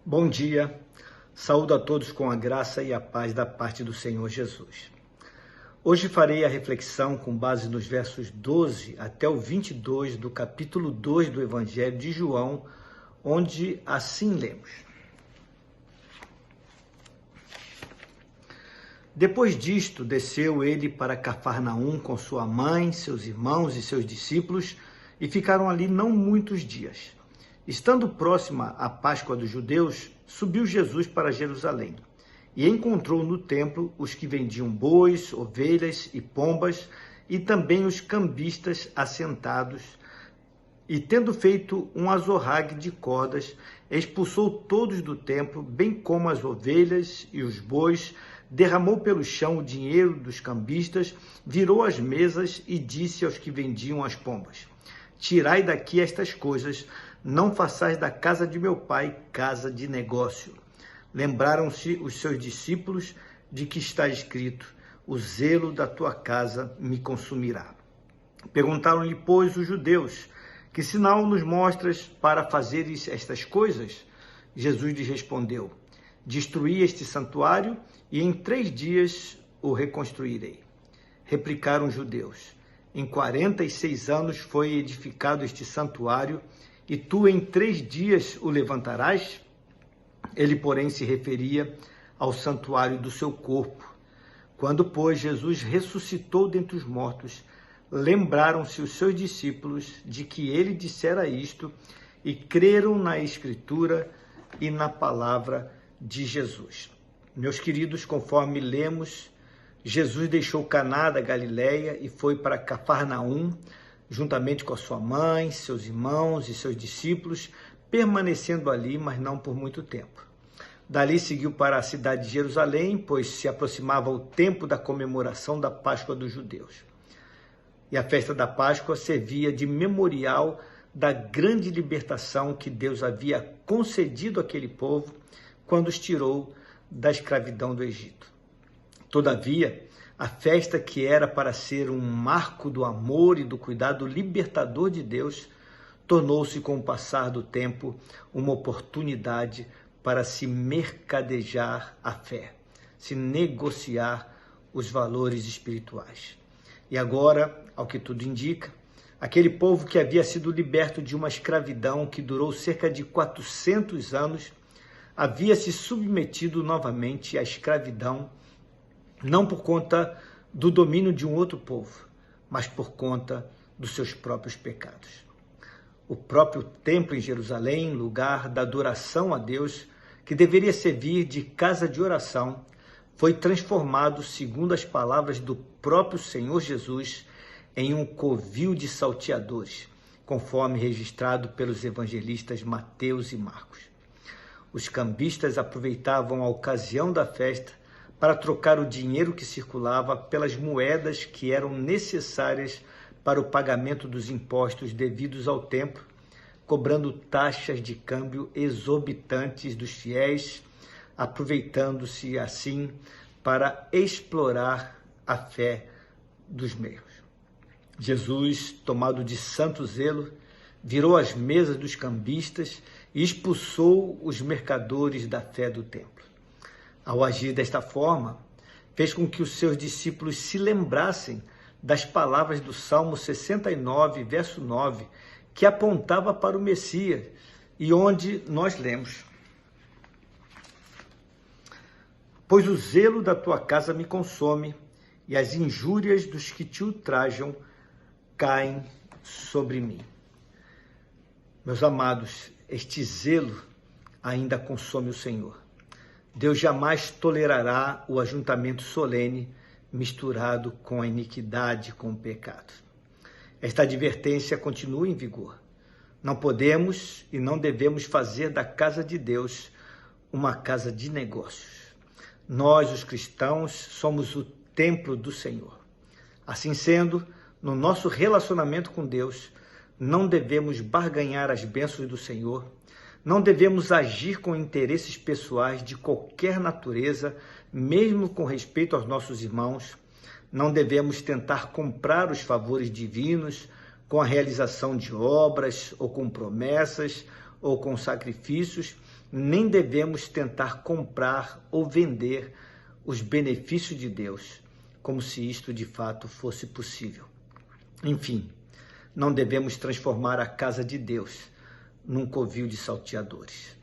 Bom dia, saúdo a todos com a graça e a paz da parte do Senhor Jesus. Hoje farei a reflexão com base nos versos 12 até o 22 do capítulo 2 do Evangelho de João, onde assim lemos. Depois disto, desceu ele para Cafarnaum com sua mãe, seus irmãos e seus discípulos, e ficaram ali não muitos dias. Estando próxima a Páscoa dos judeus, subiu Jesus para Jerusalém e encontrou no templo os que vendiam bois, ovelhas e pombas e também os cambistas assentados. E tendo feito um azorrague de cordas, expulsou todos do templo, bem como as ovelhas e os bois, derramou pelo chão o dinheiro dos cambistas, virou as mesas e disse aos que vendiam as pombas: Tirai daqui estas coisas, não façais da casa de meu pai casa de negócio. Lembraram-se os seus discípulos de que está escrito: o zelo da tua casa me consumirá. Perguntaram-lhe, pois, os judeus: que sinal nos mostras para fazeres estas coisas? Jesus lhes respondeu: destruí este santuário e em 3 dias o reconstruirei. Replicaram os judeus: em 46 anos foi edificado este santuário, e tu em 3 dias o levantarás? Ele, porém, se referia ao santuário do seu corpo. Quando, pois, Jesus ressuscitou dentre os mortos, lembraram-se os seus discípulos de que ele dissera isto e creram na Escritura e na palavra de Jesus. Meus queridos, conforme lemos, Jesus deixou Caná da Galileia e foi para Cafarnaum, juntamente com a sua mãe, seus irmãos e seus discípulos, permanecendo ali, mas não por muito tempo. Dali seguiu para a cidade de Jerusalém, pois se aproximava o tempo da comemoração da Páscoa dos judeus. E a festa da Páscoa servia de memorial da grande libertação que Deus havia concedido àquele povo quando os tirou da escravidão do Egito. Todavia, a festa que era para ser um marco do amor e do cuidado libertador de Deus, tornou-se com o passar do tempo uma oportunidade para se mercadejar a fé, se negociar os valores espirituais. E agora, ao que tudo indica, aquele povo que havia sido liberto de uma escravidão que durou cerca de 400 anos, havia se submetido novamente à escravidão, não por conta do domínio de um outro povo, mas por conta dos seus próprios pecados. O próprio templo em Jerusalém, lugar da adoração a Deus, que deveria servir de casa de oração, foi transformado, segundo as palavras do próprio Senhor Jesus, em um covil de salteadores, conforme registrado pelos evangelistas Mateus e Marcos. Os cambistas aproveitavam a ocasião da festa para trocar o dinheiro que circulava pelas moedas que eram necessárias para o pagamento dos impostos devidos ao templo, cobrando taxas de câmbio exorbitantes dos fiéis, aproveitando-se assim para explorar a fé dos meus. Jesus, tomado de santo zelo, virou as mesas dos cambistas e expulsou os mercadores da fé do templo. Ao agir desta forma, fez com que os seus discípulos se lembrassem das palavras do Salmo 69, verso 9, que apontava para o Messias, e onde nós lemos: Pois o zelo da tua casa me consome, e as injúrias dos que te ultrajam caem sobre mim. Meus amados, este zelo ainda consome o Senhor. Deus jamais tolerará o ajuntamento solene misturado com a iniquidade, com o pecado. Esta advertência continua em vigor. Não podemos e não devemos fazer da casa de Deus uma casa de negócios. Nós, os cristãos, somos o templo do Senhor. Assim sendo, no nosso relacionamento com Deus, não devemos barganhar as bênçãos do Senhor, não devemos agir com interesses pessoais de qualquer natureza, mesmo com respeito aos nossos irmãos. Não devemos tentar comprar os favores divinos com a realização de obras, ou com promessas, ou com sacrifícios, nem devemos tentar comprar ou vender os benefícios de Deus, como se isto de fato fosse possível. Enfim, não devemos transformar a casa de Deus num covil de salteadores.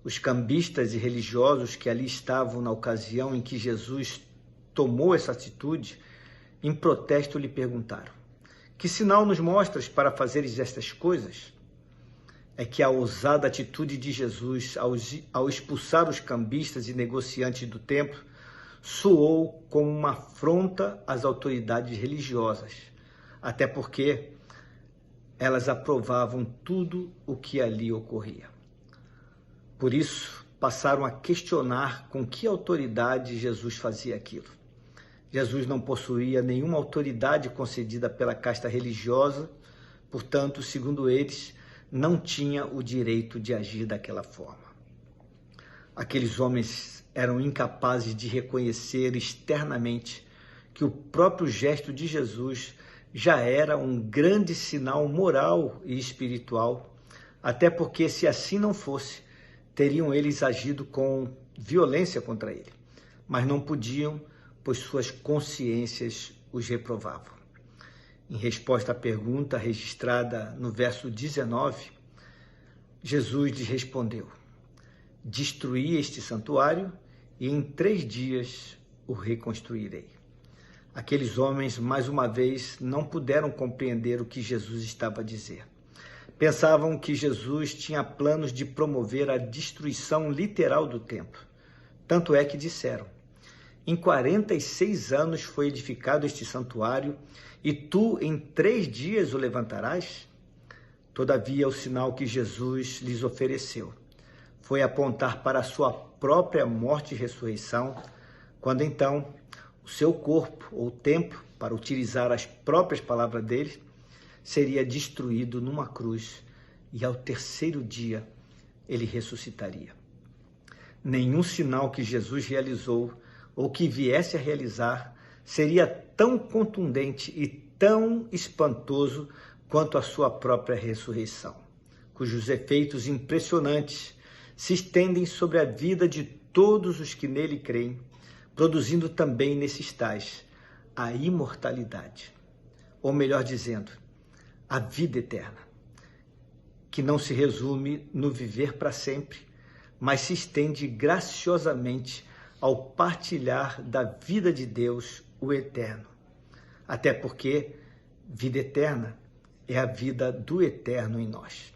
Os cambistas e religiosos que ali estavam na ocasião em que Jesus tomou essa atitude, em protesto lhe perguntaram: que sinal nos mostras para fazeres estas coisas? É que a ousada atitude de Jesus ao expulsar os cambistas e negociantes do templo soou como uma afronta às autoridades religiosas, até porque elas aprovavam tudo o que ali ocorria. Por isso, passaram a questionar com que autoridade Jesus fazia aquilo. Jesus não possuía nenhuma autoridade concedida pela casta religiosa, portanto, segundo eles, não tinha o direito de agir daquela forma. Aqueles homens eram incapazes de reconhecer externamente que o próprio gesto de Jesus já era um grande sinal moral e espiritual, até porque, se assim não fosse, teriam eles agido com violência contra ele, mas não podiam, pois suas consciências os reprovavam. Em resposta à pergunta registrada no verso 19, Jesus lhes respondeu: destruí este santuário e em 3 dias o reconstruirei. Aqueles homens, mais uma vez, não puderam compreender o que Jesus estava a dizer. Pensavam que Jesus tinha planos de promover a destruição literal do templo. Tanto é que disseram: em 46 anos foi edificado este santuário e tu em 3 dias o levantarás? Todavia, o sinal que Jesus lhes ofereceu foi apontar para a sua própria morte e ressurreição, quando então o seu corpo ou templo, para utilizar as próprias palavras dele, seria destruído numa cruz e ao 3º dia ele ressuscitaria. Nenhum sinal que Jesus realizou ou que viesse a realizar seria tão contundente e tão espantoso quanto a sua própria ressurreição, cujos efeitos impressionantes se estendem sobre a vida de todos os que nele creem, produzindo também nesses tais a imortalidade, ou melhor dizendo, a vida eterna, que não se resume no viver para sempre, mas se estende graciosamente ao partilhar da vida de Deus, o eterno. Até porque vida eterna é a vida do eterno em nós.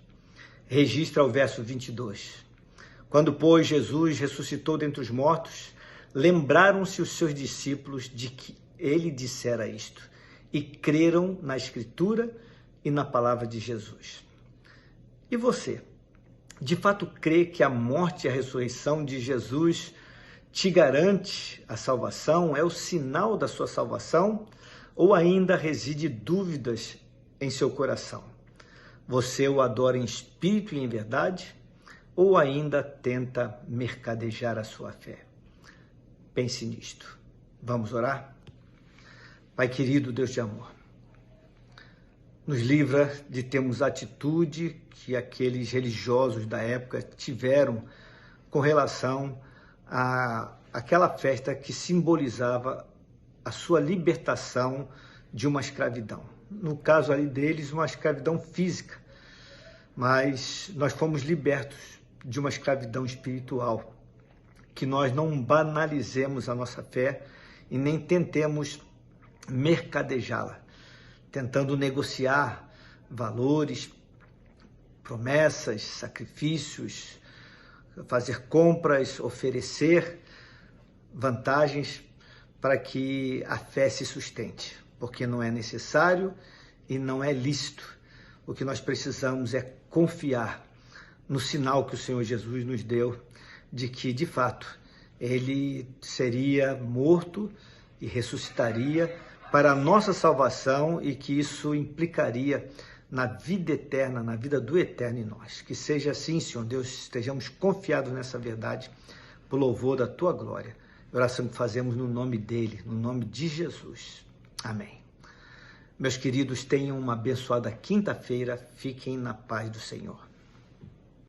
Registra o verso 22. Quando, pois, Jesus ressuscitou dentre os mortos, lembraram-se os seus discípulos de que ele dissera isto e creram na Escritura e na palavra de Jesus. E você, de fato crê que a morte e a ressurreição de Jesus te garante a salvação, é o sinal da sua salvação, ou ainda reside dúvidas em seu coração? Você o adora em espírito e em verdade, ou ainda tenta mercadejar a sua fé? Pense nisto. Vamos orar? Pai querido, Deus de amor, nos livra de termos a atitude que aqueles religiosos da época tiveram com relação àquela festa que simbolizava a sua libertação de uma escravidão. No caso ali deles, uma escravidão física, mas nós fomos libertos de uma escravidão espiritual, que nós não banalizemos a nossa fé e nem tentemos mercadejá-la, tentando negociar valores, promessas, sacrifícios, fazer compras, oferecer vantagens para que a fé se sustente, porque não é necessário e não é lícito. O que nós precisamos é confiar no sinal que o Senhor Jesus nos deu de que, de fato, ele seria morto e ressuscitaria para a nossa salvação e que isso implicaria na vida eterna, na vida do eterno em nós. Que seja assim, Senhor Deus, estejamos confiados nessa verdade, por louvor da tua glória. Oração que fazemos no nome dele, no nome de Jesus. Amém. Meus queridos, tenham uma abençoada quinta-feira. Fiquem na paz do Senhor.